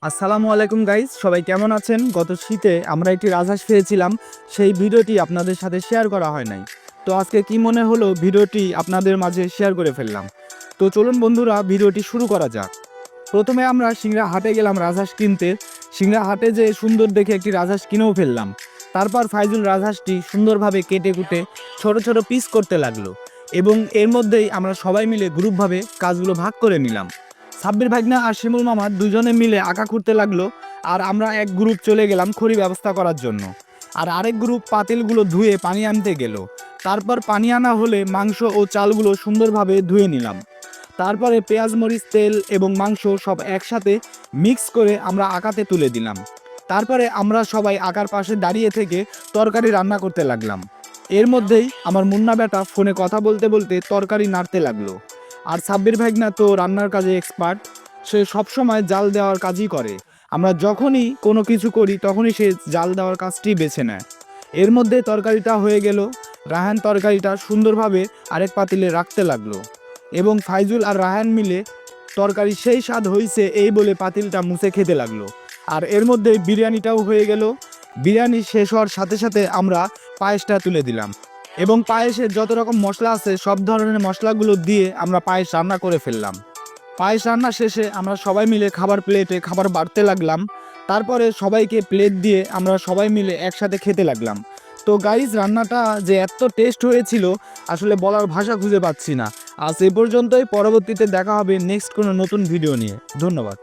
আসসালামু আলাইকুম গাইস, সবাই কেমন আছেন? গত শীতে আমরা একটি রাজহাঁস পেয়েছিলাম, সেই ভিডিওটি আপনাদের সাথে শেয়ার করা হয় নাই। তো আজকে কি মনে হলো ভিডিওটি আপনাদের মাঝে শেয়ার করে ফেললাম। তো চলুন বন্ধুরা, ভিডিওটি শুরু করা যাক। প্রথমে আমরা সিংড়া হাটে গেলাম রাজহাঁস কিনতে। সিংড়া হাটে যে সুন্দর দেখে একটি রাজহাঁস কিনেও ফেললাম। তারপর ফাইজুল রাজহাঁসটি সুন্দরভাবে কেটে কুটে ছোট ছোট পিস করতে লাগলো, এবং এর মধ্যেই আমরা সবাই মিলে গ্রুপভাবে কাজগুলো ভাগ করে নিলাম। সাব্বির ভাগনা আর শিমুল মামা দুজনে মিলে আঁকা খুঁড়তে লাগলো, আর আমরা এক গ্রুপ চলে গেলাম খড়ি ব্যবস্থা করার জন্য। আর আরেক গ্রুপ পাতিলগুলো ধুয়ে পানি আনতে গেল। তারপর পানি আনা হলে মাংস ও চালগুলো সুন্দরভাবে ধুয়ে নিলাম। তারপরে পেঁয়াজ মরিচ তেল এবং মাংস সব একসাথে মিক্স করে আমরা আঁকাতে তুলে দিলাম। তারপরে আমরা সবাই আঁকার পাশে দাঁড়িয়ে থেকে তরকারি রান্না করতে লাগলাম। এর মধ্যেই আমার মুন্না বেটা ফোনে কথা বলতে বলতে তরকারি নাড়তে লাগলো। আর সাব্বির ভাগনা তো রান্নার কাজে এক্সপার্ট, সে সবসময় জাল দেওয়ার কাজই করে। আমরা যখনই কোনো কিছু করি তখনই সে জাল দেওয়ার কাজটি বেছে নেয়। এর মধ্যে তরকারিটা হয়ে গেল। রায়হান তরকারিটা সুন্দরভাবে আরেক পাতিলে রাখতে লাগলো, এবং ফাইজুল আর রায়হান মিলে তরকারি সেই স্বাদ হয়েছে এই বলে পাতিলটা মুছে খেতে লাগলো। আর এর মধ্যে বিরিয়ানিটাও হয়ে গেল। বিরিয়ানি শেষ হওয়ার সাথে সাথে আমরা পায়েসটা তুলে দিলাম, এবং পায়েসের যত রকম মশলা আছে সব ধরনের মশলাগুলো দিয়ে আমরা পায়েস রান্না করে ফেললাম। পায়েস রান্না শেষে আমরা সবাই মিলে খাবার প্লেটে খাবার বাড়তে লাগলাম। তারপরে সবাইকে প্লেট দিয়ে আমরা সবাই মিলে একসাথে খেতে লাগলাম। তো গাইজ, রান্নাটা যে এত টেস্ট হয়েছিল আসলে বলার ভাষা খুঁজে পাচ্ছি না। আজ এ পর্যন্তই। পরবর্তীতে দেখা হবে নেক্সট কোনো নতুন ভিডিও নিয়ে। ধন্যবাদ।